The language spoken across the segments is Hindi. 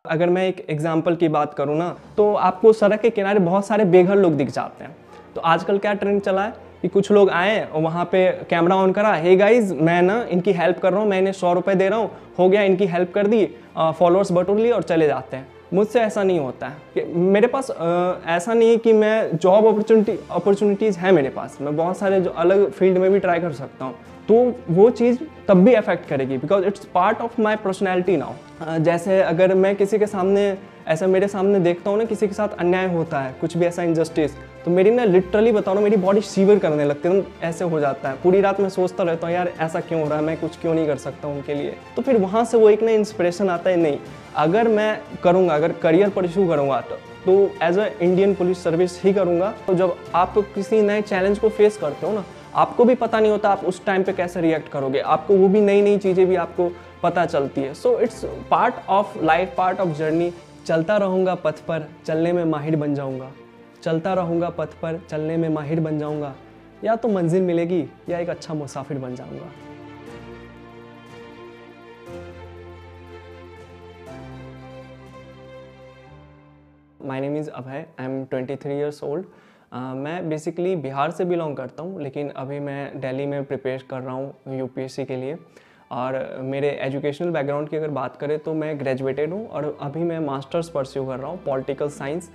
अगर मैं एक एग्जाम्पल की बात करूँ ना, तो आपको सड़क के किनारे बहुत सारे बेघर लोग दिख जाते हैं। तो आजकल क्या ट्रेंड चला है कि कुछ लोग आए और वहाँ पे कैमरा ऑन करा, हे गाइज मैं ना इनकी हेल्प कर रहा हूँ, मैं इन्हें 100 रुपये दे रहा हूँ, हो गया, इनकी हेल्प कर दी, फॉलोअर्स बटोर लिए और चले जाते हैं। मुझसे ऐसा नहीं होता है कि मेरे पास ऐसा नहीं है कि मैं जॉब अपॉर्चुनिटीज़ है मेरे पास, मैं बहुत सारे जो अलग फील्ड में भी ट्राई कर सकता हूँ, तो वो चीज़ तब भी अफेक्ट करेगी because it's part of my personality now. जैसे अगर मैं किसी के सामने ऐसा मेरे सामने देखता हूँ ना, किसी के साथ अन्याय होता है, कुछ भी ऐसा इनजस्टिस, तो मेरी ना लिटरली बता रहा हूँ, मेरी बॉडी शिवर करने लगती है, ऐसे हो जाता है। पूरी रात मैं सोचता रहता हूँ यार ऐसा क्यों हो रहा है, मैं कुछ क्यों नहीं कर सकता हूँ उनके लिए। तो फिर वहाँ से वो एक ना इंस्पिरेशन आता है, नहीं अगर मैं करूँगा, अगर करियर परस्यू करूँगा तो as a Indian police service ही करूँगा। तो जब आप किसी नए चैलेंज को फेस करते हो ना, आपको भी पता नहीं होता आप उस टाइम पे कैसे रिएक्ट करोगे, आपको वो भी नई नई चीज़ें भी आपको पता चलती है। So it's part of life, part of journey. चलता रहूँगा पथ पर, चलने में माहिर बन जाऊँगा। चलता रहूँगा पथ पर, चलने में माहिर बन जाऊँगा। या तो मंजिल मिलेगी या एक अच्छा मुसाफिर बन जाऊँगा। My name is Abhay, I am 23 years old. मैं बेसिकली बिहार से बिलोंग करता हूँ, लेकिन अभी मैं दिल्ली में प्रिपेयर कर रहा हूँ यूपीएससी के लिए। और मेरे एजुकेशनल बैकग्राउंड की अगर बात करें तो मैं ग्रेजुएटेड हूँ और अभी मैं मास्टर्स परस्यू कर रहा हूँ पॉलिटिकल साइंस,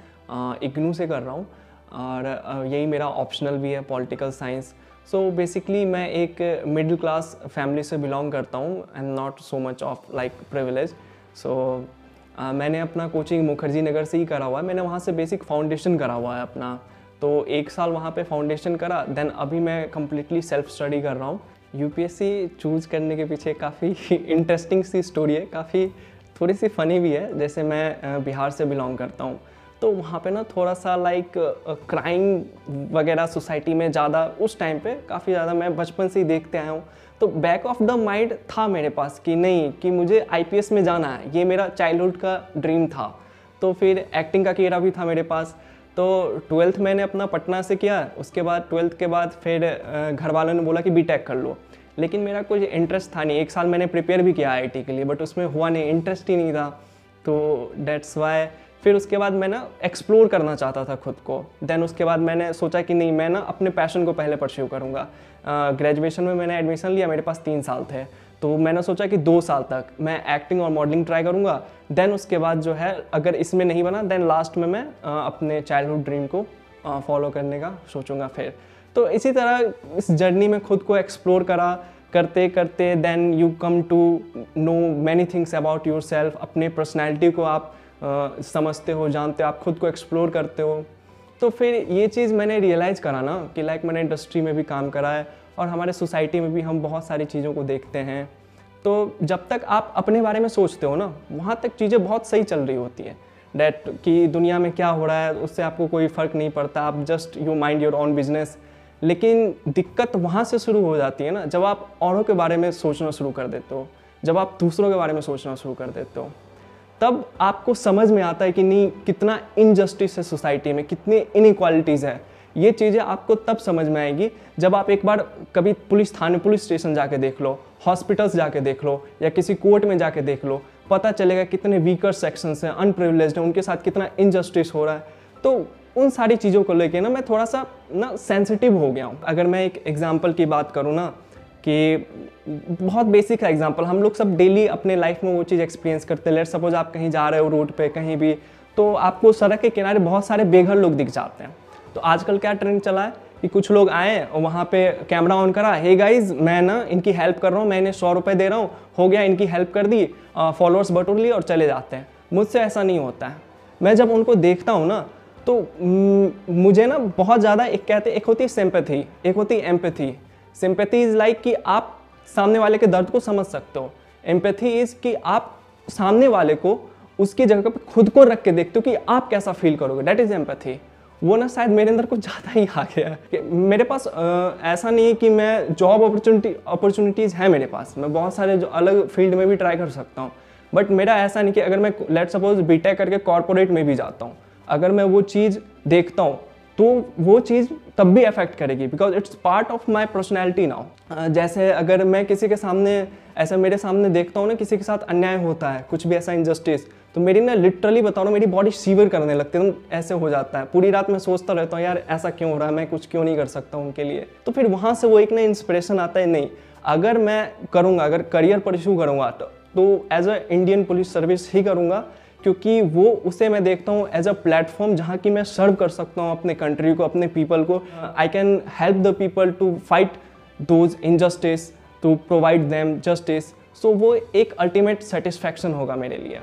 इग्नू से कर रहा हूँ। और यही मेरा ऑप्शनल भी है, पॉलिटिकल साइंस। सो बेसिकली मैं एक मिडिल क्लास फैमिली से बिलोंग करता हूँ, I am not so much of like privilege. So मैंने अपना कोचिंग मुखर्जी नगर से ही करा हुआ है, मैंने वहाँ से बेसिक फाउंडेशन करा हुआ है अपना। तो 1 साल वहाँ पे फाउंडेशन करा, देन अभी मैं कम्प्लीटली सेल्फ स्टडी कर रहा हूँ। यूपीएससी चूज़ करने के पीछे काफ़ी इंटरेस्टिंग सी स्टोरी है, काफ़ी थोड़ी सी फ़नी भी है। जैसे मैं बिहार से बिलोंग करता हूँ, तो वहाँ पे ना थोड़ा सा लाइक क्राइम वगैरह सोसाइटी में ज़्यादा, उस टाइम पे काफ़ी ज़्यादा मैं बचपन से ही देखते आया हूँ। तो बैक ऑफ द माइंड था मेरे पास कि नहीं, कि मुझे आईपीएस में जाना है, ये मेरा चाइल्डहुड का ड्रीम था। तो फिर एक्टिंग का केरा भी था मेरे पास। तो 12th मैंने अपना पटना से किया, उसके बाद 12th के बाद फिर घर वालों ने बोला कि बीटेक कर लो, लेकिन मेरा कुछ इंटरेस्ट था नहीं। 1 साल मैंने प्रिपेयर भी किया आईआईटी के लिए, बट उसमें हुआ नहीं, इंटरेस्ट ही नहीं था। तो डेट्स वाई फिर उसके बाद मैं ना एक्सप्लोर करना चाहता था खुद को। देन उसके बाद मैंने सोचा कि नहीं, मैं ना अपने पैशन को पहले परस्यू करूँगा। ग्रेजुएशन में मैंने एडमिशन लिया, मेरे पास 3 साल थे, तो मैंने सोचा कि 2 साल तक मैं एक्टिंग और मॉडलिंग ट्राई करूँगा। देन उसके बाद जो है, अगर इसमें नहीं बना, देन लास्ट में मैं अपने चाइल्डहुड ड्रीम को फॉलो करने का सोचूंगा फिर। तो इसी तरह इस जर्नी में खुद को एक्सप्लोर करा, करते करते then you come to know many things about yourself. अपने पर्सनैलिटी को आप समझते हो, जानते हो, आप खुद को एक्सप्लोर करते हो। तो फिर ये चीज़ मैंने रियलाइज़ करा ना कि लाइक मैंने इंडस्ट्री में भी काम करा है और हमारे सोसाइटी में भी हम बहुत सारी चीज़ों को देखते हैं। तो जब तक आप अपने बारे में सोचते हो ना, वहाँ तक चीज़ें बहुत सही चल रही होती है। डैट कि दुनिया में क्या हो रहा है उससे आपको कोई फ़र्क नहीं पड़ता, आप just you mind your own business. लेकिन दिक्कत वहाँ से शुरू हो जाती है ना, जब आप औरों के बारे में सोचना शुरू कर देते हो, जब आप दूसरों के बारे में सोचना शुरू कर देते हो, तब आपको समझ में आता है कि नहीं, कितना इनजस्टिस है सोसाइटी में, कितनी इनइक्वालिटीज़ है। ये चीज़ें आपको तब समझ में आएगी जब आप एक बार कभी पुलिस थाने, पुलिस स्टेशन जाके देख लो, हॉस्पिटल्स जाके देख लो, या किसी कोर्ट में जाके देख लो, पता चलेगा कितने वीकर सेक्शंस हैं, अनप्रिविलेज्ड हैं, उनके साथ कितना इनजस्टिस हो रहा है। तो उन सारी चीज़ों को लेके ना मैं थोड़ा सा ना सेंसिटिव हो गया हूँ। अगर मैं एक एग्जाम्पल की बात करूँ ना, कि बहुत बेसिक है एग्जांपल, हम लोग सब डेली अपने लाइफ में वो चीज़ एक्सपीरियंस करते हैं। लेट्स सपोज आप कहीं जा रहे हो रोड पे कहीं भी, तो आपको सड़क के किनारे बहुत सारे बेघर लोग दिख जाते हैं। तो आजकल क्या ट्रेंड चला है कि कुछ लोग आए और वहाँ पे कैमरा ऑन करा, हे गाइज मैं ना इनकी हेल्प कर रहा हूँ, मैं इन्हें 100 रुपये दे रहा हूँ, हो गया, इनकी हेल्प कर दी, फॉलोअर्स बटोर लिए और चले जाते हैं। मुझसे ऐसा नहीं होता है। मैं जब उनको देखता हूँ ना, तो मुझे ना बहुत ज़्यादा, एक होती है सिंपैथी, एक होती है एम्पैथी। सिंपैथी इज़ लाइक कि आप सामने वाले के दर्द को समझ सकते हो। एम्पैथी इज़ कि आप सामने वाले को उसकी जगह पे खुद को रख के देखते हो कि आप कैसा फील करोगे। That is empathy. वो ना शायद मेरे अंदर कुछ ज़्यादा ही आ गया है कि मेरे पास ऐसा नहीं है कि मैं जॉब अपॉर्चुनिटीज़ है मेरे पास, मैं बहुत सारे जो अलग फील्ड में भी ट्राई कर सकता हूँ। बट मेरा ऐसा नहीं कि अगर मैं लेट्स सपोज बीटेक करके कॉर्पोरेट में भी जाता हूँ, अगर मैं वो चीज़ देखता हूँ तो वो चीज़ तब भी अफेक्ट करेगी, because it's part of my personality now. जैसे अगर मैं किसी के सामने ऐसा मेरे सामने देखता हूँ ना, किसी के साथ अन्याय होता है, कुछ भी ऐसा इनजस्टिस, तो मेरी ना लिटरली बताओ ना, मेरी बॉडी सीवर करने लगती है, ऐसे हो जाता है। पूरी रात मैं सोचता रहता हूँ यार ऐसा क्यों हो रहा है, मैं कुछ क्यों नहीं कर सकता उनके लिए। तो फिर वहाँ से वो एक ना इंस्पिरेशन आता है, नहीं अगर मैं करूँगा, अगर करियर परस्यू करूँगा तो as a Indian police service ही करूँगा, क्योंकि वो उसे मैं देखता हूँ एज अ प्लेटफॉर्म जहाँ की मैं सर्व कर सकता हूँ अपने कंट्री को, अपने पीपल को। I can help the people to fight those injustice, to provide them justice. So वो एक अल्टीमेट सेटिस्फैक्शन होगा मेरे लिए।